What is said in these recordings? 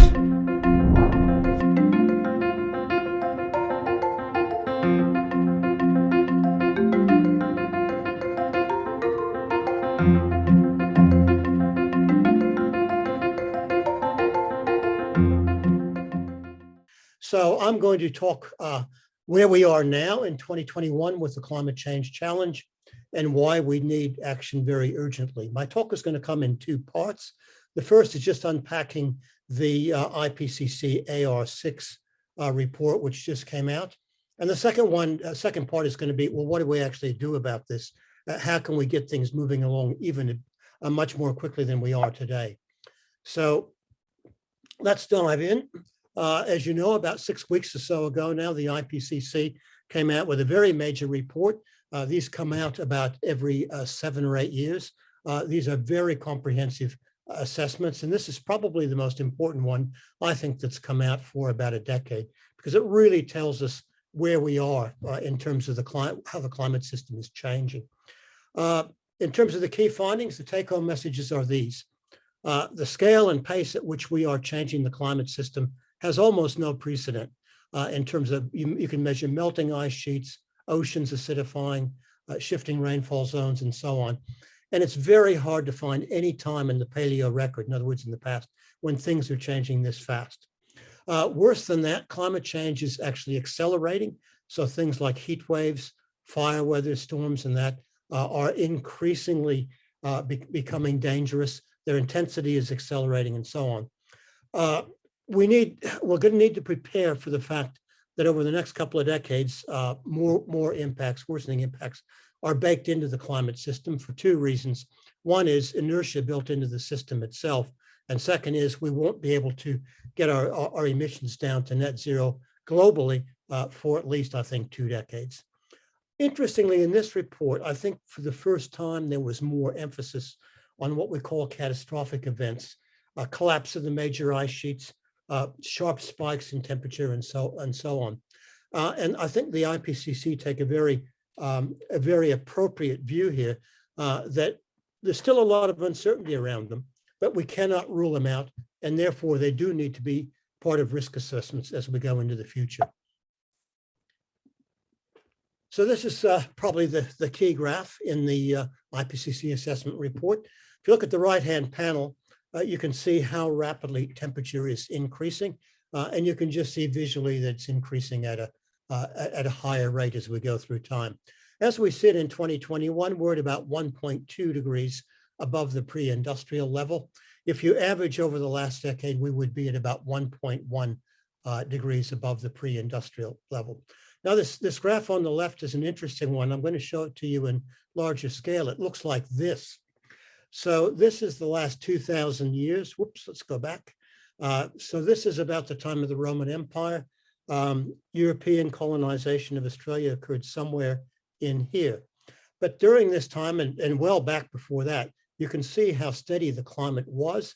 So I'm going to talk where we are now in 2021 with the climate change challenge and why we need action very urgently. My talk is going to come in two parts. The first is just unpacking the IPCC AR6 report, which just came out. And the second part is going to be, well, what do we actually do about this? How can we get things moving along even much more quickly than we are today? So let's dive in. As you know, about 6 weeks or so ago now, the IPCC came out with a very major report. These come out about every 7 or 8 years. These are very comprehensive assessments, and this is probably the most important one, I think, that's come out for about a decade, because it really tells us where we are in terms of how the climate system is changing. In terms of the key findings, the take-home messages are these. The scale and pace at which we are changing the climate system has almost no precedent in terms of, you can measure melting ice sheets, oceans acidifying, shifting rainfall zones, and so on. And it's very hard to find any time in the paleo record, in other words, in the past, when things are changing this fast. Worse than that, climate change is actually accelerating. So things like heat waves, fire weather storms, and that are increasingly becoming dangerous. Their intensity is accelerating and so on. We're going to need to prepare for the fact that over the next couple of decades, more impacts, worsening impacts, are baked into the climate system for two reasons. One is inertia built into the system itself. And second is we won't be able to get our emissions down to net zero globally for at least, I think, 2 decades. Interestingly, in this report, I think for the first time, there was more emphasis on what we call catastrophic events, collapse of the major ice sheets, sharp spikes in temperature, and so on. And I think the IPCC take a very appropriate view here that there's still a lot of uncertainty around them, but we cannot rule them out, and therefore they do need to be part of risk assessments as we go into the future. So this is probably the key graph in the IPCC assessment report. If you look at the right-hand panel, you can see how rapidly temperature is increasing, and you can just see visually that it's increasing at a higher rate as we go through time. As we sit in 2021, we're at about 1.2 degrees above the pre-industrial level. If you average over the last decade, we would be at about 1.1 degrees above the pre-industrial level. Now, this graph on the left is an interesting one. I'm going to show it to you in larger scale. It looks like this. So this is the last 2,000 years. Whoops, let's go back. So this is about the time of the Roman Empire. European colonization of Australia occurred somewhere in here. But during this time, and well back before that, you can see how steady the climate was.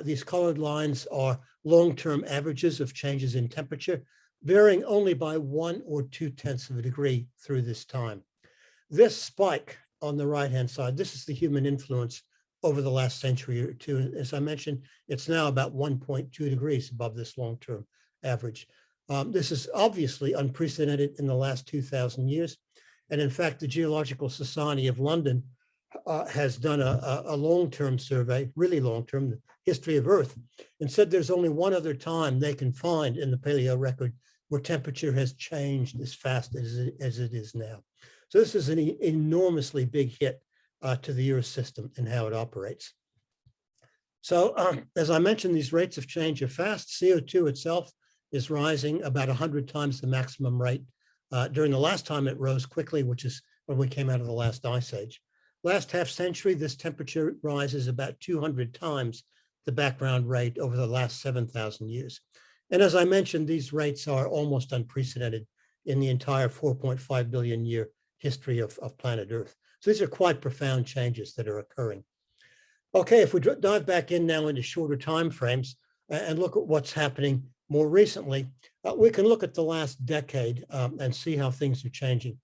These colored lines are long-term averages of changes in temperature, varying only by 1 or 2/10 of a degree through this time. This spike on the right-hand side, this is the human influence over the last century or two. As I mentioned, it's now about 1.2 degrees above this long-term average. This is obviously unprecedented in the last 2,000 years. And in fact, the Geological Society of London has done a long-term survey, really long-term, the history of Earth, and said there's only one other time they can find in the paleo record where temperature has changed as fast as it is now. So this is an enormously big hit to the Earth system and how it operates. So as I mentioned, these rates of change are fast. CO2 itself is rising about 100 times the maximum rate. During the last time it rose quickly, which is when we came out of the last ice age. Last half century, this temperature rise is about 200 times the background rate over the last 7,000 years. And as I mentioned, these rates are almost unprecedented in the entire 4.5 billion year history of planet Earth. So these are quite profound changes that are occurring. Okay, if we dive back in now into shorter time frames and look at what's happening more recently, we can look at the last decade and see how things are changing.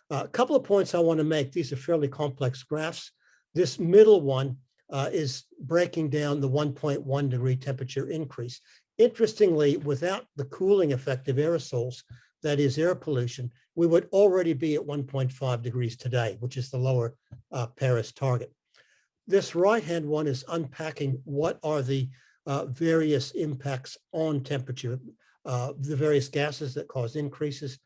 A couple of points I want to make. These are fairly complex graphs. This middle one is breaking down the 1.1 degree temperature increase. Interestingly, without the cooling effect of aerosols, that is air pollution, we would already be at 1.5 degrees today, which is the lower Paris target. This right-hand one is unpacking what are the various impacts on temperature, the various gases that cause increases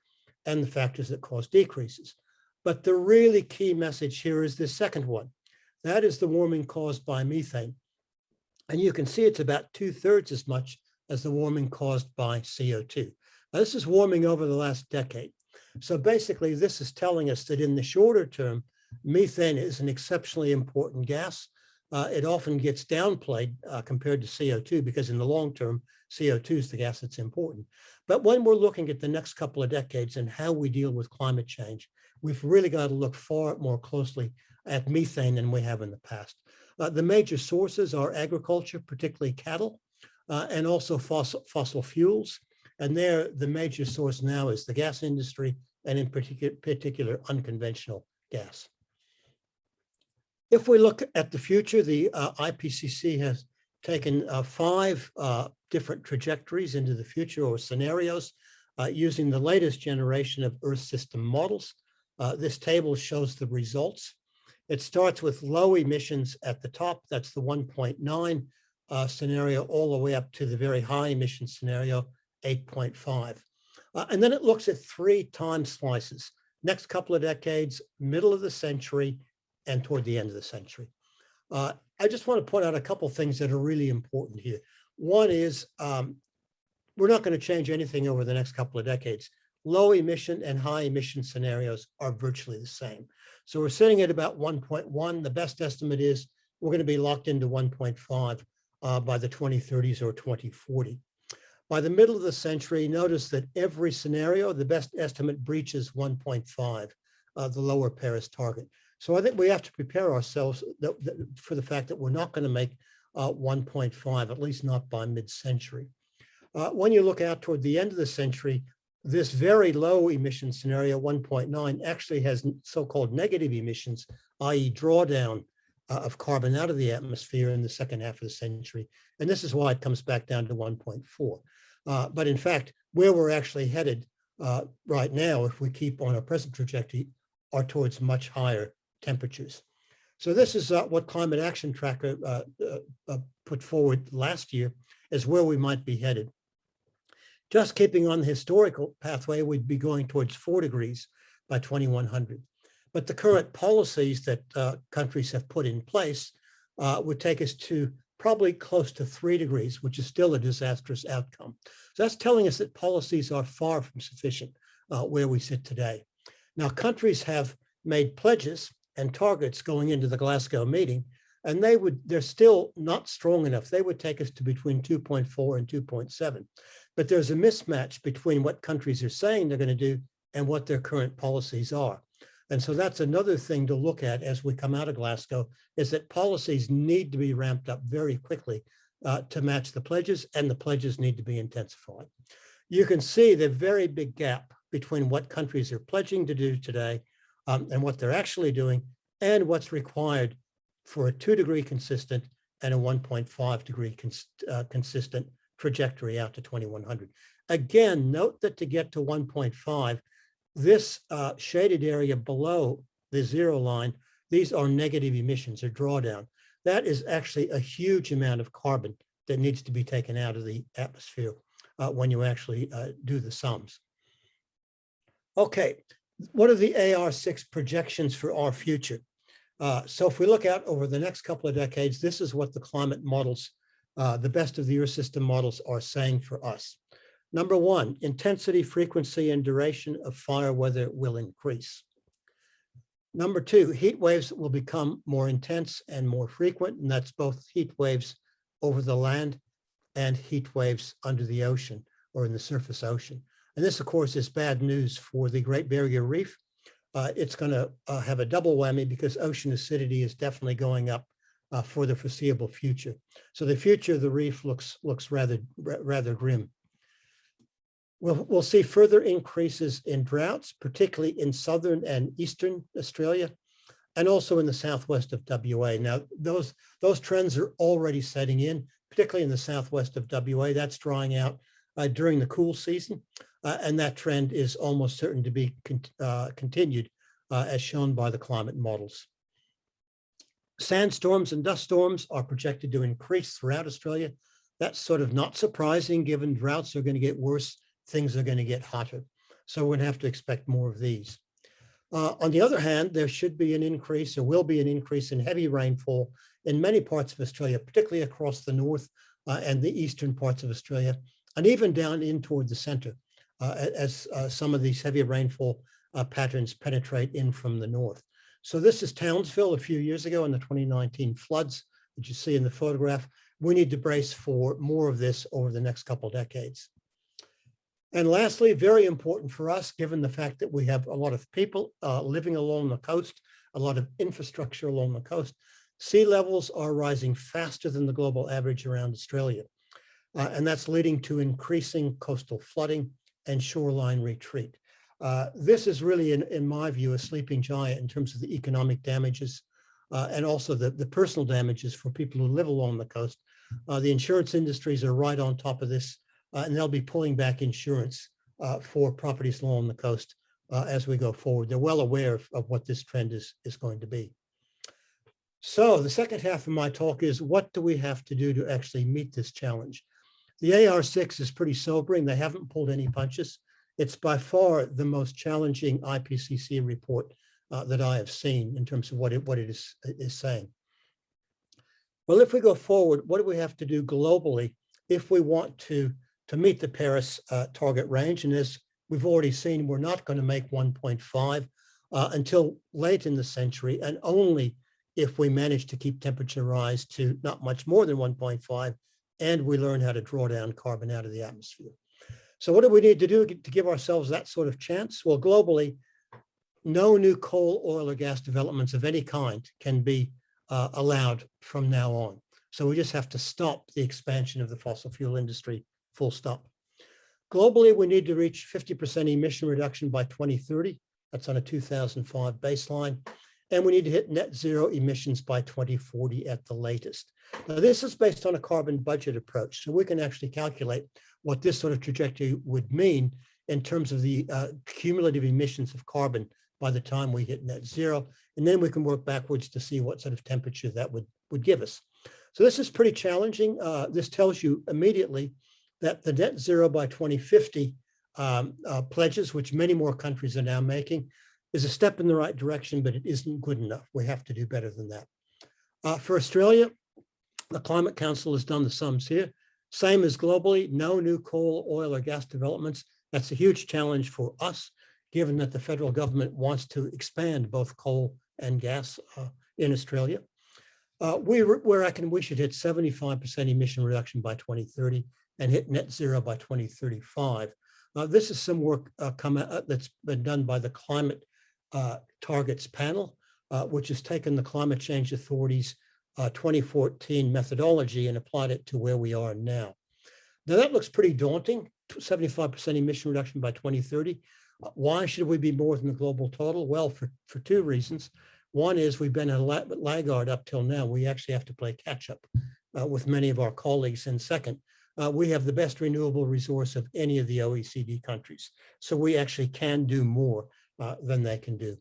and the factors that cause decreases. But the really key message here is the second one. That is the warming caused by methane. And you can see it's about 2/3 as much as the warming caused by CO2. Now, this is warming over the last decade. So basically, this is telling us that in the shorter term, methane is an exceptionally important gas. It often gets downplayed compared to CO2 because in the long term, CO2 is the gas that's important. But when we're looking at the next couple of decades and how we deal with climate change, we've really got to look far more closely at methane than we have in the past. The major sources are agriculture, particularly cattle, and also fossil fuels. And there, the major source now is the gas industry, and in particular unconventional gas. If we look at the future, the IPCC has taken 5 different trajectories into the future or scenarios using the latest generation of Earth system models. This table shows the results. It starts with low emissions at the top. That's the 1.9 scenario, all the way up to the very high emission scenario, 8.5. And then it looks at 3 time slices, next couple of decades, middle of the century, and toward the end of the century. I just want to point out a couple of things that are really important here. One is we're not going to change anything over the next couple of decades. Low emission and high emission scenarios are virtually the same. So we're sitting at about 1.1. The best estimate is we're going to be locked into 1.5 by the 2030s or 2040. By the middle of the century, notice that every scenario, the best estimate breaches 1.5, the lower Paris target. So I think we have to prepare ourselves for the fact that we're not going to make 1.5, at least not by mid-century. When you look out toward the end of the century, this very low emission scenario, 1.9, actually has so-called negative emissions, i.e. drawdown of carbon out of the atmosphere in the second half of the century. And this is why it comes back down to 1.4. But in fact, where we're actually headed right now, if we keep on our present trajectory, are towards much higher temperatures. So this is what Climate Action Tracker put forward last year as where we might be headed. Just keeping on the historical pathway, we'd be going towards 4 degrees by 2100. But the current policies that countries have put in place would take us to probably close to 3 degrees, which is still a disastrous outcome. So that's telling us that policies are far from sufficient where we sit today. Now, countries have made pledges and targets going into the Glasgow meeting, and they're still not strong enough. They would take us to between 2.4 and 2.7. But there's a mismatch between what countries are saying they're going to do and what their current policies are. And so that's another thing to look at as we come out of Glasgow, is that policies need to be ramped up very quickly to match the pledges, and the pledges need to be intensified. You can see the very big gap between what countries are pledging to do today and what they're actually doing, and what's required for a 2 degree consistent and a 1.5 degree consistent trajectory out to 2100. Again, note that to get to 1.5, this shaded area below the 0 line, these are negative emissions or drawdown. That is actually a huge amount of carbon that needs to be taken out of the atmosphere when you actually do the sums. Okay, what are the AR6 projections for our future? So if we look out over the next couple of decades, this is what the climate models, the best of the Earth system models, are saying for us. Number 1, intensity, frequency, and duration of fire weather will increase. Number 2, heat waves will become more intense and more frequent, and that's both heat waves over the land and heat waves under the ocean or in the surface ocean. And this, of course, is bad news for the Great Barrier Reef. It's going to have a double whammy because ocean acidity is definitely going up for the foreseeable future. So the future of the reef looks rather grim. We'll see further increases in droughts, particularly in southern and eastern Australia. and also in the southwest of WA. Now, those trends are already setting in, particularly in the southwest of WA. That's drying out during the cool season, and that trend is almost certain to be continued as shown by the climate models. Sandstorms and dust storms are projected to increase throughout Australia. That's sort of not surprising given droughts are going to get worse, things are going to get hotter. So we're going to have to expect more of these. On the other hand, there should be an increase, or will be an increase in heavy rainfall in many parts of Australia, particularly across the north and the eastern parts of Australia, and even down in toward the center as some of these heavy rainfall patterns penetrate in from the north. So this is Townsville a few years ago in the 2019 floods that you see in the photograph. We need to brace for more of this over the next couple of decades. And lastly, very important for us, given the fact that we have a lot of people living along the coast, a lot of infrastructure along the coast, sea levels are rising faster than the global average around Australia. And that's leading to increasing coastal flooding and shoreline retreat. This is really, in my view, a sleeping giant in terms of the economic damages and also the personal damages for people who live along the coast. The insurance industries are right on top of this, and they'll be pulling back insurance for properties along the coast as we go forward. They're well aware of what this trend is going to be. So the second half of my talk is, what do we have to do to actually meet this challenge? The AR6 is pretty sobering. They haven't pulled any punches. It's by far the most challenging IPCC report that I have seen in terms of what it is saying. Well, if we go forward, what do we have to do globally if we want to meet the Paris target range? And as we've already seen, we're not going to make 1.5 until late in the century, and only if we manage to keep temperature rise to not much more than 1.5, and we learn how to draw down carbon out of the atmosphere. So what do we need to do to give ourselves that sort of chance? Well, globally, no new coal, oil, or gas developments of any kind can be allowed from now on. So we just have to stop the expansion of the fossil fuel industry, full stop. Globally, we need to reach 50% emission reduction by 2030. That's on a 2005 baseline. And we need to hit net zero emissions by 2040 at the latest. Now, this is based on a carbon budget approach. So we can actually calculate what this sort of trajectory would mean in terms of the cumulative emissions of carbon by the time we hit net zero. And then we can work backwards to see what sort of temperature that would give us. So this is pretty challenging. This tells you immediately that the net zero by 2050 pledges, which many more countries are now making, is a step in the right direction, but it isn't good enough. We have to do better than that. For Australia, the Climate Council has done the sums here. Same as globally, no new coal, oil, or gas developments. That's a huge challenge for us, given that the federal government wants to expand both coal and gas in Australia. We reckon we should hit 75% emission reduction by 2030 and hit net zero by 2035. This is some work that's been done by the Climate Targets Panel, which has taken the Climate Change Authority's 2014 methodology and applied it to where we are now. Now that looks pretty daunting, 75% emission reduction by 2030. Why should we be more than the global total? Well, for two reasons. One is we've been a laggard up till now. We actually have to play catch up with many of our colleagues. And second, we have the best renewable resource of any of the OECD countries. So we actually can do more than they can do.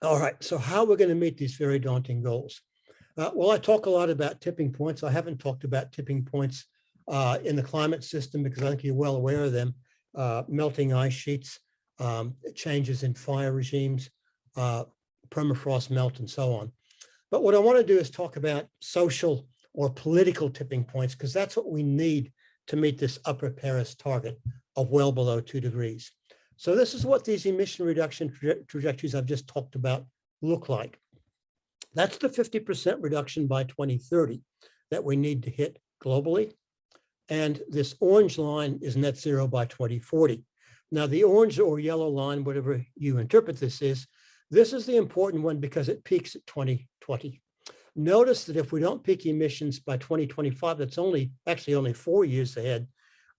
All right, so how are we going to meet these very daunting goals? Well, I talk a lot about tipping points. I haven't talked about tipping points in the climate system because I think you're well aware of them. Melting ice sheets, changes in fire regimes, permafrost melt, and so on. But what I want to do is talk about social or political tipping points, because that's what we need to meet this upper Paris target of well below 2 degrees. So this is what these emission reduction trajectories I've just talked about look like. That's the 50% reduction by 2030 that we need to hit globally. And this orange line is net zero by 2040. Now, the orange or yellow line, whatever you interpret this is the important one because it peaks at 2020. Notice that if we don't peak emissions by 2025, that's actually only 4 years ahead,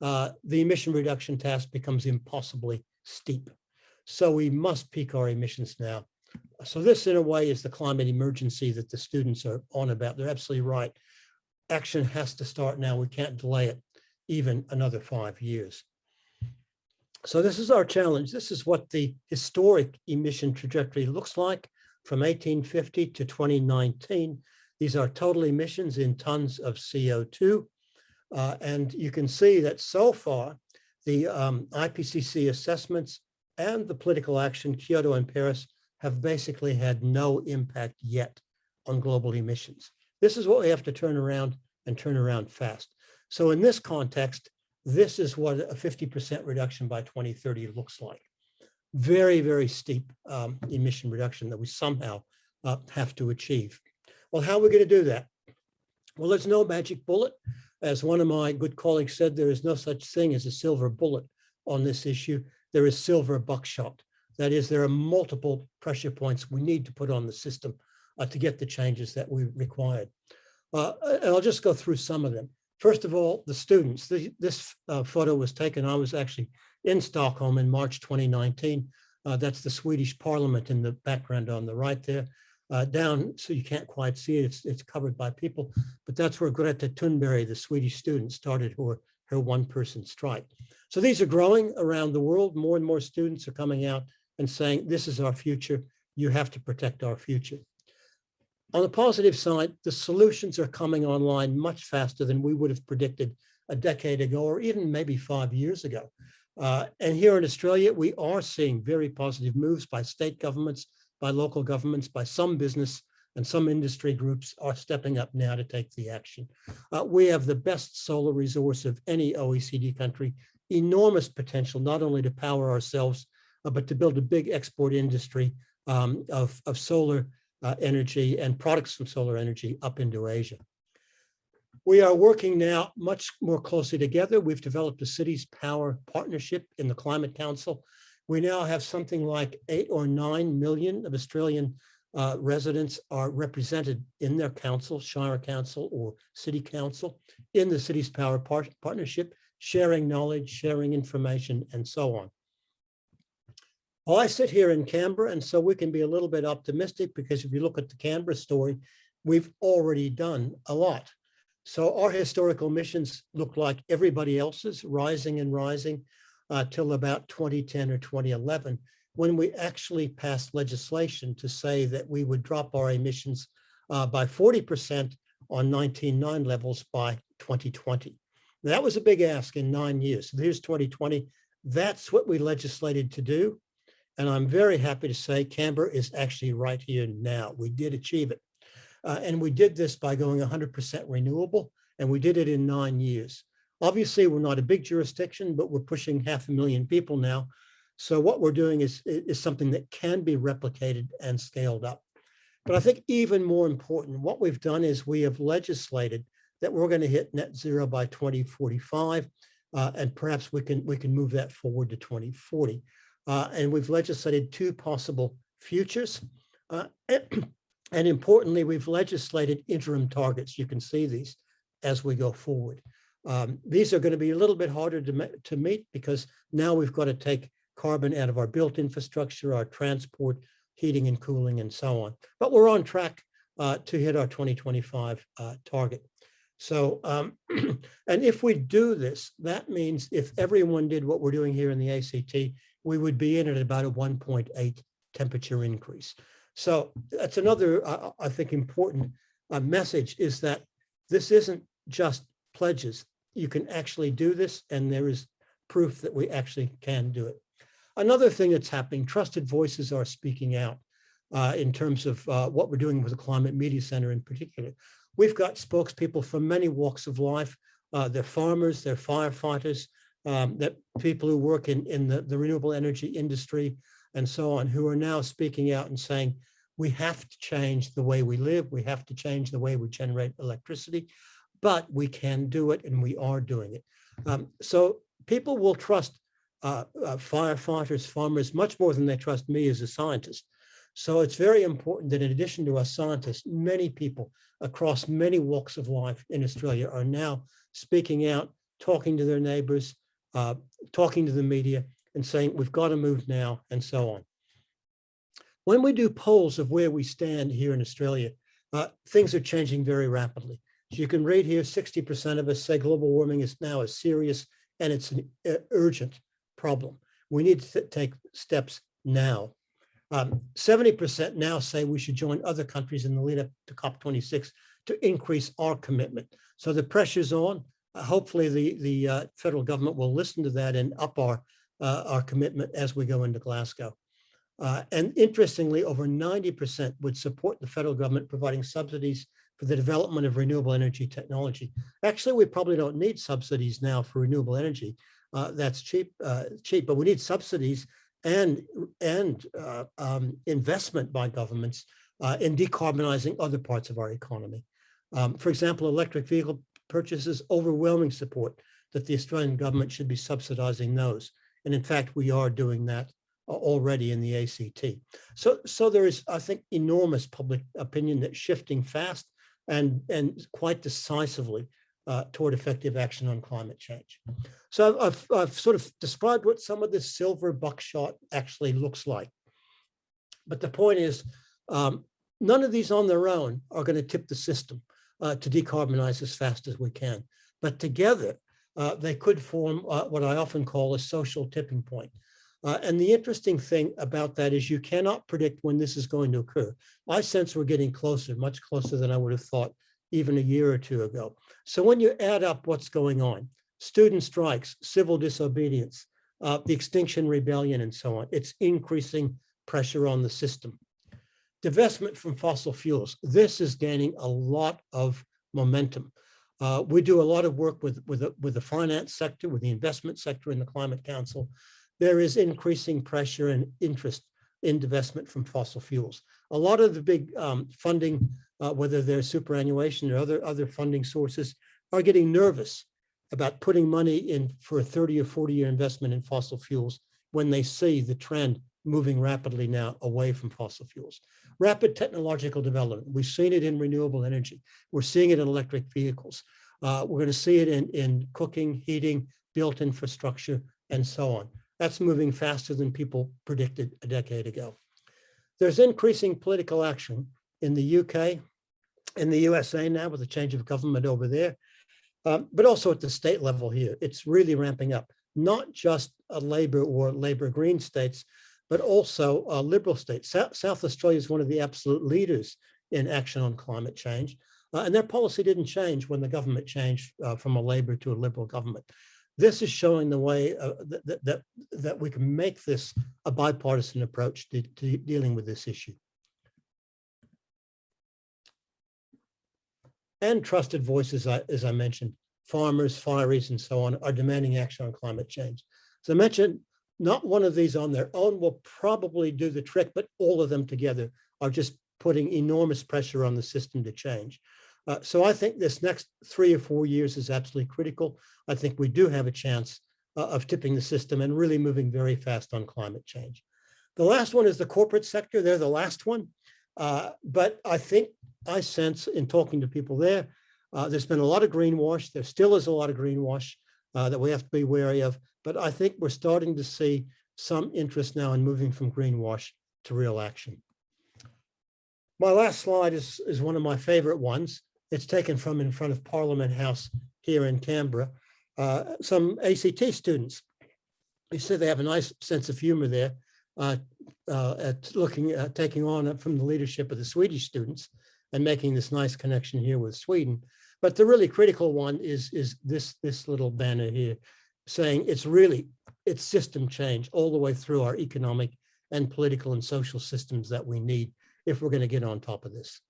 the emission reduction task becomes impossibly steep. So we must peak our emissions now. So this, in a way, is the climate emergency that the students are on about. They're absolutely right. Action has to start now. We can't delay it even another 5 years. So this is our challenge. This is what the historic emission trajectory looks like from 1850 to 2019. These are total emissions in tons of CO2. And you can see that so far, the IPCC assessments and the political action, Kyoto and Paris, have basically had no impact yet on global emissions. This is what we have to turn around, and turn around fast. So in this context, this is what a 50% reduction by 2030 looks like. Very, very steep emission reduction that we somehow have to achieve. Well, how are we going to do that? Well, there's no magic bullet. As one of my good colleagues said, there is no such thing as a silver bullet on this issue. There is silver buckshot. That is, there are multiple pressure points we need to put on the system to get the changes that we required. And I'll just go through some of them. First of all, the students. This photo was taken, I was actually in Stockholm in March 2019. That's the Swedish Parliament in the background on the right there. Down, so you can't quite see it, it's covered by people, but that's where Greta Thunberg, the Swedish student, started her one-person strike. So these are growing around the world. More and more students are coming out and saying, this is our future, you have to protect our future. On the positive side, the solutions are coming online much faster than we would have predicted a decade ago, or even maybe 5 years ago. And here in Australia, we are seeing very positive moves by state governments, by local governments, by some business, and some industry groups are stepping up now to take the action. We have the best solar resource of any OECD country, enormous potential, not only to power ourselves, but to build a big export industry of solar energy and products from solar energy up into Asia. We are working now much more closely together. We've developed a cities power partnership in the Climate Council. We now have something like 8 or 9 million of Australian residents are represented in their council, shire council or city council, in the cities power partnership, sharing knowledge, sharing information, and so on. Well, I sit here in Canberra, and so we can be a little bit optimistic, because if you look at the Canberra story, we've already done a lot. So our historical emissions look like everybody else's, rising and rising till about 2010 or 2011, when we actually passed legislation to say that we would drop our emissions by 40% on 1999 levels by 2020. That was a big ask in 9 years. So here's 2020. That's what we legislated to do. And I'm very happy to say Canberra is actually right here now. We did achieve it. And we did this by going 100% renewable, and we did it in 9 years. Obviously, we're not a big jurisdiction, but we're pushing 500,000 people now. So what we're doing is something that can be replicated and scaled up. But I think even more important, what we've done is we have legislated that we're going to hit net zero by 2045, and perhaps we can move that forward to 2040. And we've legislated 2 possible futures. And importantly, we've legislated interim targets. You can see these as we go forward. These are going to be a little bit harder to meet, because now we've got to take carbon out of our built infrastructure, our transport, heating and cooling, and so on. But we're on track to hit our 2025 target. So, and if we do this, that means if everyone did what we're doing here in the ACT, we would be in at about a 1.8 temperature increase. So that's another, I think, important message, is that this isn't just pledges. You can actually do this, and there is proof that we actually can do it. Another thing that's happening, trusted voices are speaking out in terms of what we're doing with the Climate Media Center in particular. We've got spokespeople from many walks of life. They're farmers, they're firefighters, that people who work in the renewable energy industry and so on, who are now speaking out and saying, we have to change the way we live, we have to change the way we generate electricity, but we can do it, and we are doing it. So people will trust firefighters, farmers, much more than they trust me as a scientist. So it's very important that in addition to us scientists, many people across many walks of life in Australia are now speaking out, talking to their neighbors, talking to the media, and saying, we've got to move now, and so on. When we do polls of where we stand here in Australia, things are changing very rapidly. So you can read here, 60% of us say global warming is now a serious and it's an urgent problem. We need to take steps now. 70% now say we should join other countries in the lead up to COP26 to increase our commitment. So the pressure's on. Hopefully the federal government will listen to that and up our commitment as we go into Glasgow. And interestingly, over 90% would support the federal government providing subsidies for the development of renewable energy technology. Actually, we probably don't need subsidies now for renewable energy. That's cheap, but we need subsidies and investment by governments in decarbonizing other parts of our economy. For example, electric vehicle purchases, overwhelming support that the Australian government should be subsidizing those. And in fact, we are doing that already in the ACT. So there is, I think, enormous public opinion that's shifting fast and quite decisively toward effective action on climate change. So I've sort of described what some of this silver buckshot actually looks like. But the point is, none of these on their own are going to tip the system to decarbonize as fast as we can. But together, they could form what I often call a social tipping point. And the interesting thing about that is you cannot predict when this is going to occur. I sense we're getting closer, much closer than I would have thought even a year or two ago. So when you add up what's going on, student strikes, civil disobedience, the Extinction Rebellion, and so on, it's increasing pressure on the system. Divestment from fossil fuels. This is gaining a lot of momentum. We do a lot of work with the finance sector, with the investment sector in the Climate Council. There is increasing pressure and interest in divestment from fossil fuels. A lot of the big funding, whether they're superannuation or other funding sources, are getting nervous about putting money in for a 30 or 40-year investment in fossil fuels when they see the trend moving rapidly now away from fossil fuels. Rapid technological development. We've seen it in renewable energy. We're seeing it in electric vehicles. We're going to see it in cooking, heating, built infrastructure, and so on. That's moving faster than people predicted a decade ago. There's increasing political action in the UK, in the USA now with the change of government over there, but also at the state level here. It's really ramping up, not just Labor or Labor Green states, but also Liberal states. South Australia is one of the absolute leaders in action on climate change, and their policy didn't change when the government changed from a Labor to a Liberal government. This is showing the way that we can make this a bipartisan approach to dealing with this issue. And trusted voices, as I mentioned, farmers, fireys, and so on, are demanding action on climate change. As I mentioned, not one of these on their own will probably do the trick, but all of them together are just putting enormous pressure on the system to change. So I think this next 3 or 4 years is absolutely critical. I think we do have a chance of tipping the system and really moving very fast on climate change. The last one is the corporate sector. They're the last one. But I sense in talking to people there, there's been a lot of greenwash. There still is a lot of greenwash that we have to be wary of. But I think we're starting to see some interest now in moving from greenwash to real action. My last slide is one of my favorite ones. It's taken from in front of Parliament House here in Canberra. Some ACT students, they said they have a nice sense of humor there at taking on from the leadership of the Swedish students and making this nice connection here with Sweden. But the really critical one is this little banner here saying it's system change all the way through our economic and political and social systems that we need if we're going to get on top of this.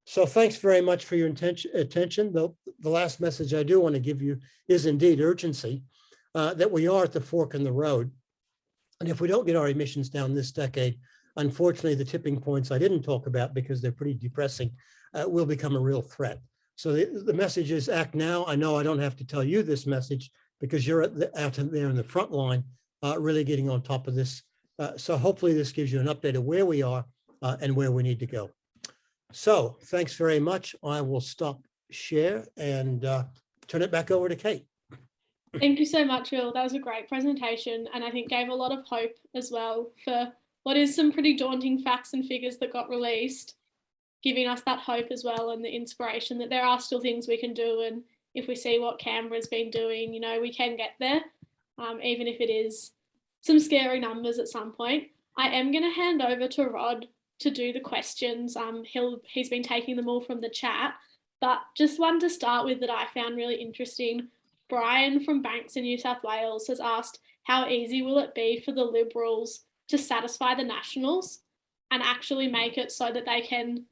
So thanks very much for your attention. The last message I do want to give you is indeed urgency, that we are at the fork in the road. And if we don't get our emissions down this decade, unfortunately, the tipping points I didn't talk about because they're pretty depressing will become a real threat. So the message is act now. I know I don't have to tell you this message because you're out there in the front line, really getting on top of this. So hopefully this gives you an update of where we are and where we need to go. So thanks very much. I will stop share and turn it back over to Kate. Thank you so much, Will. That was a great presentation and I think gave a lot of hope as well for what is some pretty daunting facts and figures that got released, giving us that hope as well and the inspiration that there are still things we can do. And if we see what Canberra's been doing, you know, we can get there, even if it is some scary numbers at some point. I am going to hand over to Rod to do the questions. He's been taking them all from the chat, but just one to start with that I found really interesting. Brian from Banks in New South Wales has asked, how easy will it be for the Liberals to satisfy the Nationals and actually make it so that they can,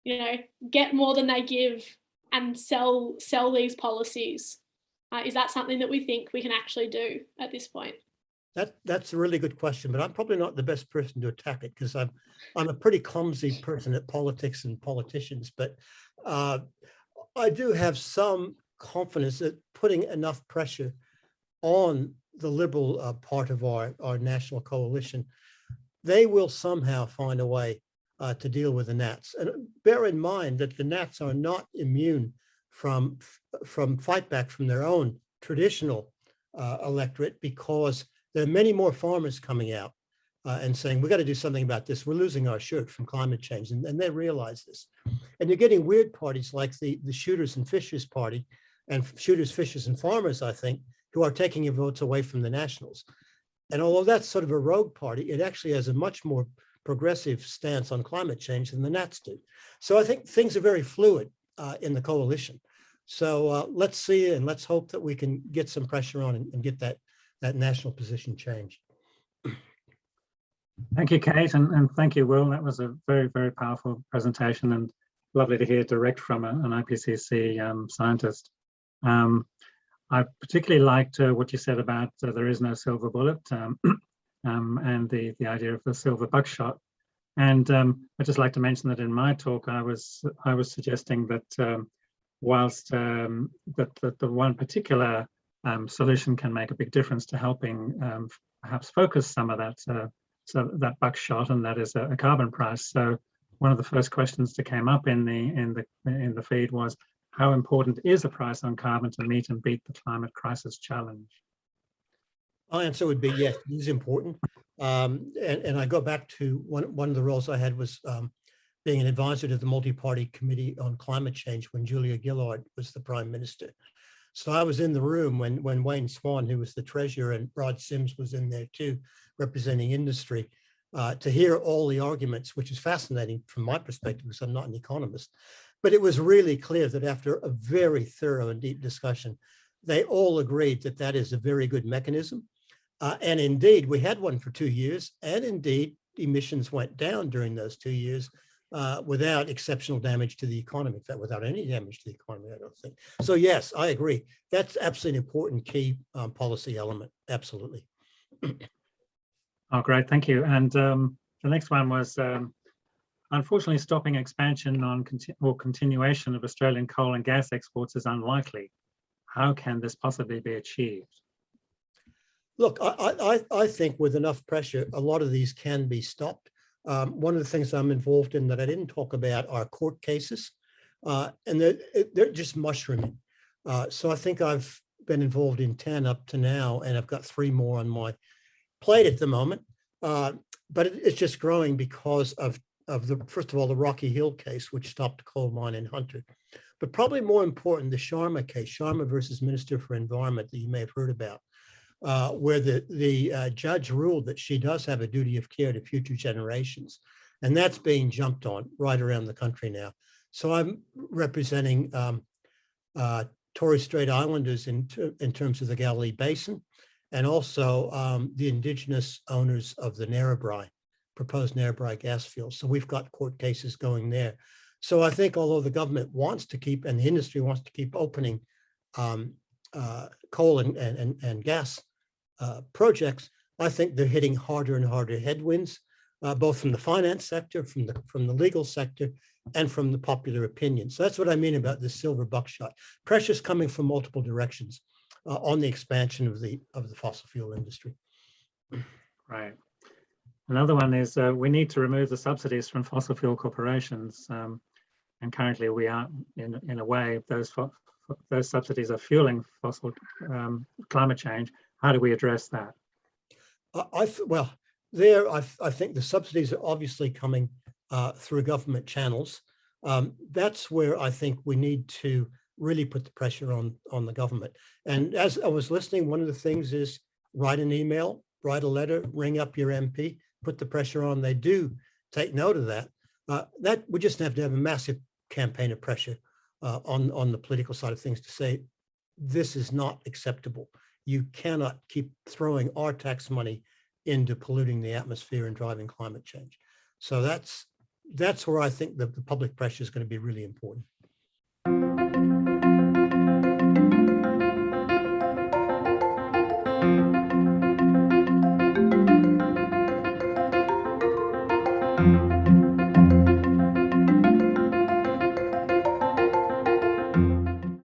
you know, get more than they give and sell these policies? Is that something that we think we can actually do at this point? That's a really good question, but I'm probably not the best person to attack it because I'm a pretty clumsy person at politics and politicians. But I do have some confidence that putting enough pressure on the Liberal part of our national coalition, they will somehow find a way to deal with the Nats. And bear in mind that the Nats are not immune from fight back from their own traditional electorate, because there are many more farmers coming out and saying, we got to do something about this. We're losing our shirt from climate change. And they realize this. And you're getting weird parties like the Shooters and Fishers party, and Shooters, Fishers and Farmers, I think, who are taking your votes away from the Nationals. And although that's sort of a rogue party, it actually has a much more progressive stance on climate change than the Nats do. So I think things are very fluid in the coalition. So let's see, and let's hope that we can get some pressure on and get that national position changed. Thank you, Kate, and thank you, Will. That was a very, very powerful presentation, and lovely to hear direct from an IPCC scientist. I particularly liked what you said about there is no silver bullet, and the idea of the silver buckshot. And I'd just like to mention that in my talk, I was suggesting that whilst that the one particular solution can make a big difference to helping perhaps focus some of that buckshot, and that is a carbon price. So one of the first questions that came up in the feed was, how important is a price on carbon to meet and beat the climate crisis challenge? My answer would be yes, it is important. And I go back to one of the roles I had was being an advisor to the multi-party committee on climate change when Julia Gillard was the prime minister. So I was in the room when Wayne Swan, who was the treasurer, and Rod Sims was in there too, representing industry, to hear all the arguments, which is fascinating from my perspective because I'm not an economist. But it was really clear that after a very thorough and deep discussion, they all agreed that that is a very good mechanism. And indeed, we had one for 2 years, and indeed, emissions went down during those 2 years without exceptional damage to the economy. In fact, without any damage to the economy, I don't think. So yes, I agree. That's absolutely an important key policy element. Absolutely. Oh, great. Thank you. And the next one was, unfortunately, stopping expansion or continuation of Australian coal and gas exports is unlikely. How can this possibly be achieved? Look, I think with enough pressure, a lot of these can be stopped. One of the things I'm involved in that I didn't talk about are court cases, and they're just mushrooming. So I think I've been involved in 10 up to now, and I've got 3 more on my plate at the moment. But it's just growing because of the, first of all, the Rocky Hill case, which stopped a coal mine in Hunter. But probably more important, the Sharma case, Sharma versus Minister for Environment, that you may have heard about, where the judge ruled that she does have a duty of care to future generations. And that's being jumped on right around the country now. So I'm representing Torres Strait Islanders in terms of the Galilee Basin, and also the indigenous owners of the Narrabri, proposed Narrabri gas fields. So we've got court cases going there. So I think although the government wants to keep, and the industry wants to keep opening coal and gas projects, I think they're hitting harder and harder headwinds, both from the finance sector, from the legal sector, and from the popular opinion. So that's what I mean about this silver buckshot. Pressure's coming from multiple directions on the expansion of the fossil fuel industry. Right. Another one is we need to remove the subsidies from fossil fuel corporations, and currently we are in a way those subsidies are fueling fossil climate change. How do we address that? Well, there, I think the subsidies are obviously coming through government channels. That's where I think we need to really put the pressure on the government. And as I was listening, one of the things is write an email, write a letter, ring up your MP, put the pressure on. They do take note of that. That we just have to have a massive campaign of pressure on the political side of things to say, this is not acceptable. You cannot keep throwing our tax money into polluting the atmosphere and driving climate change. So that's where I think the public pressure is going to be really important.